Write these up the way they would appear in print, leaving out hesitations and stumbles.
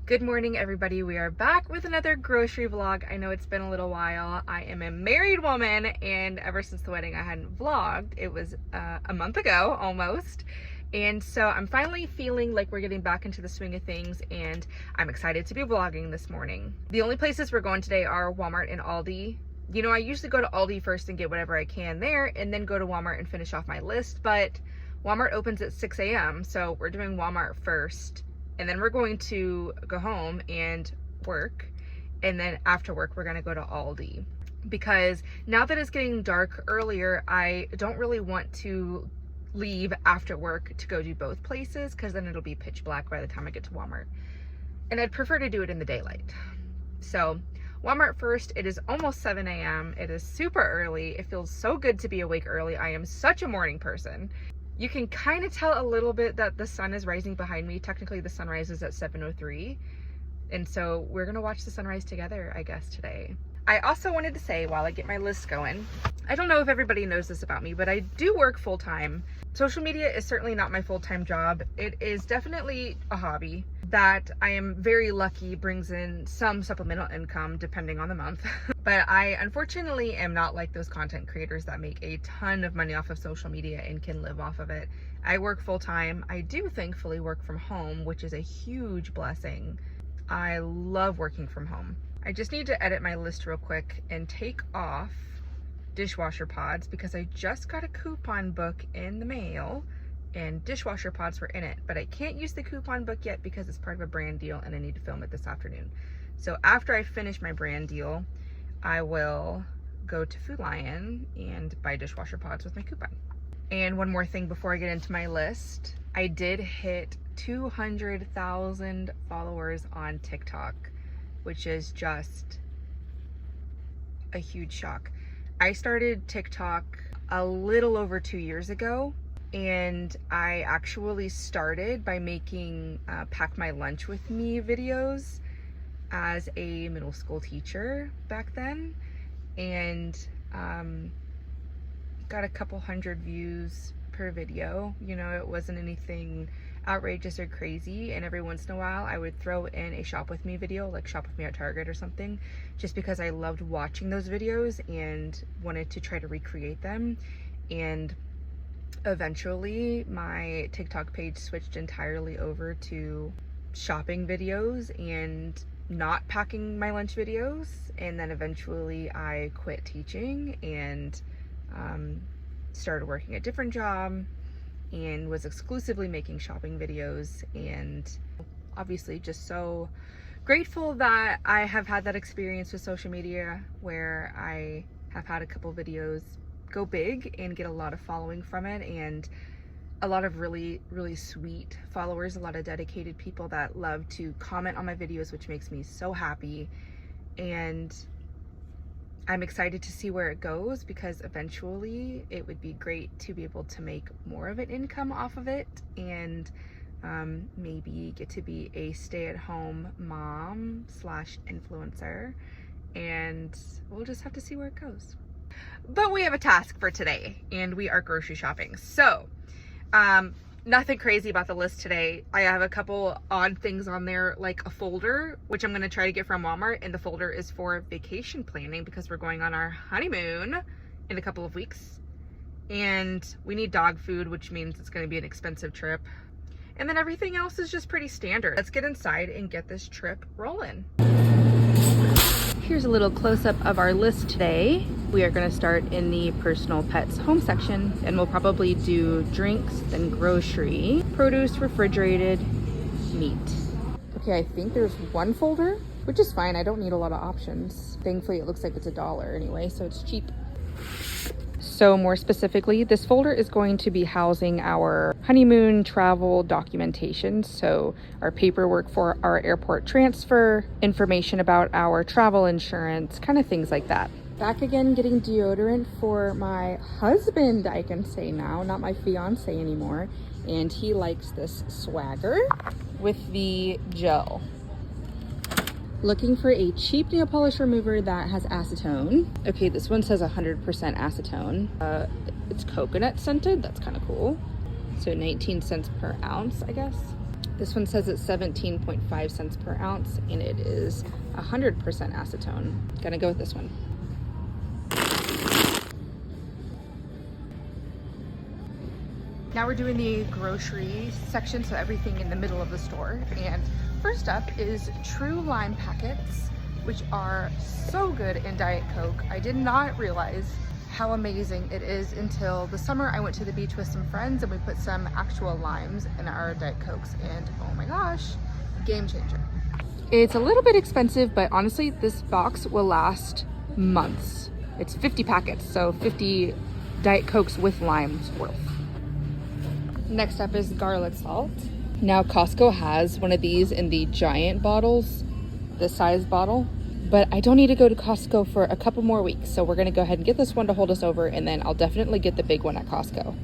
Good morning, everybody. We are back with another grocery vlog. I know it's been a little while. I am a married woman, and ever since the wedding I hadn't vlogged. It was a month ago almost, and so I'm finally feeling like we're getting back into the swing of things, and I'm excited to be vlogging this morning. The only places we're going today are Walmart and Aldi. You know, I usually go to Aldi first and get whatever I can there, and then go to Walmart and finish off my list, but Walmart opens at 6 a.m., so we're doing Walmart first. And then we're going to go home and work. And then after work, we're going to go to Aldi. Because now that it's getting dark earlier, I don't really want to leave after work to go do both places, because then it'll be pitch black by the time I get to Walmart. And I'd prefer to do it in the daylight. So Walmart first. It is almost 7 a.m. It is super early. It feels so good to be awake early. I am such a morning person. You can kind of tell a little bit that the sun is rising behind me. Technically, the sun rises at 7:03. And so we're going to watch the sunrise together, I guess, today. I also wanted to say, while I get my list going, I don't know if everybody knows this about me, but I do work full-time. Social media is certainly not my full-time job. It is definitely a hobby that I am very lucky brings in some supplemental income depending on the month. But I unfortunately am not like those content creators that make a ton of money off of social media and can live off of it. I work full-time. I do thankfully work from home, which is a huge blessing. I love working from home. I just need to edit my list real quick and take off dishwasher pods because I just got a coupon book in the mail and dishwasher pods were in it, but I can't use the coupon book yet because it's part of a brand deal and I need to film it this afternoon. So after I finish my brand deal, I will go to Food Lion and buy dishwasher pods with my coupon. And one more thing before I get into my list, I did hit 200,000 followers on TikTok, which is just a huge shock. I started TikTok a little over 2 years ago, and I actually started by making pack my lunch with me videos as a middle school teacher back then, and got a couple hundred views per video. You know, it wasn't anything outrageous or crazy, and every once in a while I would throw in a shop with me video, like shop with me at Target or something, just because I loved watching those videos and wanted to try to recreate them. And eventually my TikTok page switched entirely over to shopping videos and not packing my lunch videos, and then eventually I quit teaching and started working a different job and was exclusively making shopping videos. And obviously just so grateful that I have had that experience with social media where I have had a couple videos go big and get a lot of following from it, and a lot of really sweet followers, a lot of dedicated people that love to comment on my videos, which makes me so happy. And I'm excited to see where it goes, because eventually it would be great to be able to make more of an income off of it, and maybe get to be a stay-at-home mom slash influencer, and we'll just have to see where it goes. But we have a task for today, and we are grocery shopping. So nothing crazy about the list today. I have a couple odd things on there, like a folder, which I'm going to try to get from Walmart. And the folder is for vacation planning because we're going on our honeymoon in a couple of weeks. And we need dog food, which means it's going to be an expensive trip. And then everything else is just pretty standard. Let's get inside and get this trip rolling. Here's a little close-up of our list today. We are going to start in the personal pets home section, and we'll probably do drinks, then grocery, produce, refrigerated, meat. Okay, I think there's one folder, which is fine. I don't need a lot of options. Thankfully, it looks like it's $1 anyway, so it's cheap. So more specifically, this folder is going to be housing our honeymoon travel documentation. So our paperwork for our airport transfer, information about our travel insurance, kind of things like that. Back again getting deodorant for my husband, I can say now, not my fiance anymore. And he likes this Swagger with the gel. Looking for a cheap nail polish remover that has acetone. Okay, this one says 100% acetone. It's coconut scented, that's kind of cool. So 19 cents per ounce, I guess. This one says it's 17.5 cents per ounce, and it is 100% acetone. Gonna go with this one. Now we're doing the grocery section, so everything in the middle of the store. And first up is True Lime packets, which are so good in Diet Coke. I did not realize how amazing it is until the summer. I went to the beach with some friends and we put some actual limes in our Diet Cokes, and oh my gosh, game changer. It's a little bit expensive, but honestly, this box will last months. It's 50 packets, so 50 Diet Cokes with limes worth. Next up is garlic salt. Now Costco has one of these in the giant bottles, the size bottle, but I don't need to go to Costco for a couple more weeks. So we're gonna go ahead and get this one to hold us over, and then I'll definitely get the big one at Costco.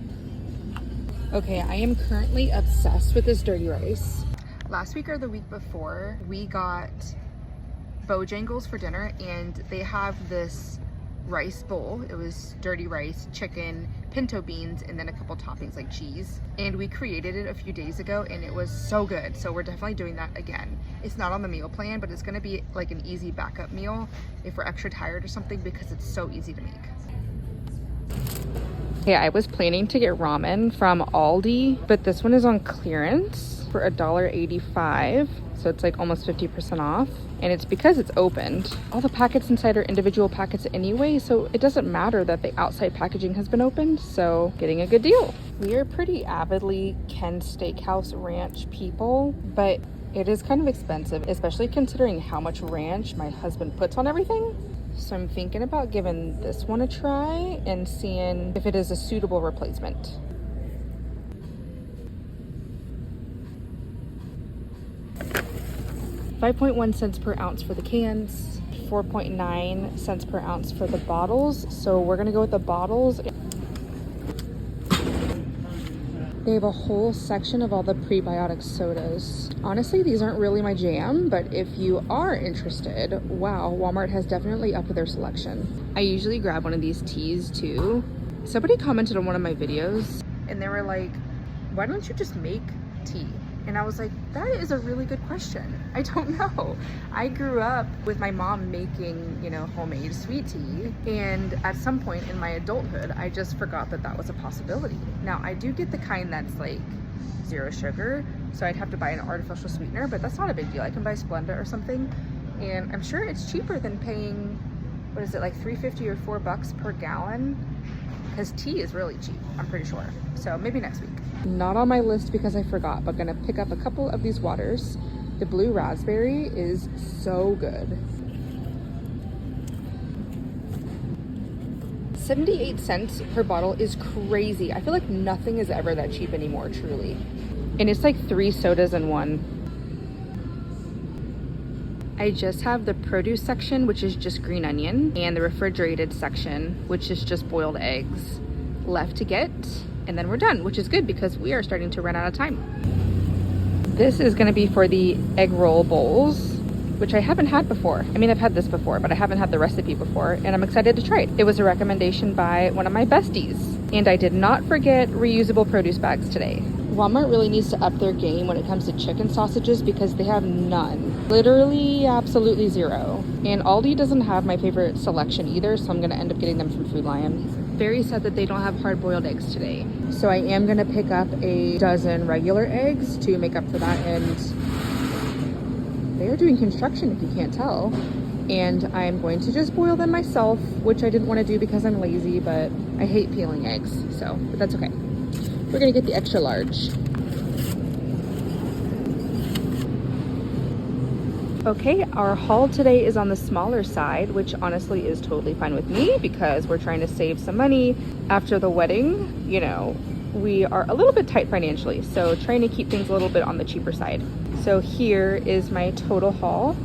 Okay, I am currently obsessed with this dirty rice. Last week or the week before, we got Bojangles for dinner, and they have this rice bowl. It was dirty rice, chicken, pinto beans, and then a couple toppings like cheese. And we created it a few days ago and it was so good. So we're definitely doing that again. It's not on the meal plan, but it's gonna be like an easy backup meal if we're extra tired or something, because it's so easy to make. Okay, I was planning to get ramen from Aldi, but this one is on clearance for $1.85. So it's like almost 50% off. And it's because it's opened. All the packets inside are individual packets anyway, so it doesn't matter that the outside packaging has been opened, so getting a good deal. We are pretty avidly Ken's Steakhouse ranch people, but it is kind of expensive, especially considering how much ranch my husband puts on everything. So I'm thinking about giving this one a try and seeing if it is a suitable replacement. $5.1 per ounce for the cans, 4.9 cents per ounce for the bottles. So we're gonna go with the bottles. They have a whole section of all the prebiotic sodas. Honestly, these aren't really my jam, but if you are interested, wow, Walmart has definitely upped their selection. I usually grab one of these teas too. Somebody commented on one of my videos and they were like, why don't you just make tea? And I was like, that is a really good question. I don't know. I grew up with my mom making, you know, homemade sweet tea. And at some point in my adulthood, I just forgot that that was a possibility. Now, I do get the kind that's like 0 sugar. So I'd have to buy an artificial sweetener, but that's not a big deal. I can buy Splenda or something. And I'm sure it's cheaper than paying, what is it, like $3.50 or $4 per gallon? Because tea is really cheap, I'm pretty sure. So maybe next week. Not on my list because I forgot, but gonna pick up a couple of these waters. The blue raspberry is so good. 78 cents per bottle is crazy. I feel like nothing is ever that cheap anymore, truly. And it's like 3 sodas in one. I just have the produce section, which is just green onion, and the refrigerated section, which is just boiled eggs, left to get. And then we're done, which is good because we are starting to run out of time. This is gonna be for the egg roll bowls, which I haven't had before. I mean, I've had this before, but I haven't had the recipe before, and I'm excited to try it. It was a recommendation by one of my besties, and I did not forget reusable produce bags today. Walmart really needs to up their game when it comes to chicken sausages because they have none. Literally, absolutely 0. And Aldi doesn't have my favorite selection either, so I'm gonna end up getting them from Food Lion. Very sad that they don't have hard-boiled eggs today. So I am gonna pick up a dozen regular eggs to make up for that, and they are doing construction if you can't tell. And I'm going to just boil them myself, which I didn't want to do because I'm lazy, but I hate peeling eggs, so, but that's okay. We're gonna get the extra large. Okay, our haul today is on the smaller side, which honestly is totally fine with me because we're trying to save some money after the wedding. You know, we are a little bit tight financially, so trying to keep things a little bit on the cheaper side. So here is my total haul.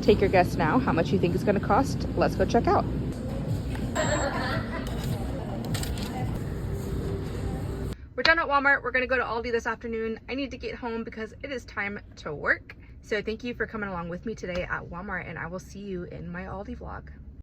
Take your guess now how much you think it's gonna cost. Let's go check out. We're done at Walmart. We're gonna go to Aldi this afternoon. I need to get home because it is time to work. So thank you for coming along with me today at Walmart, and I will see you in my Aldi vlog.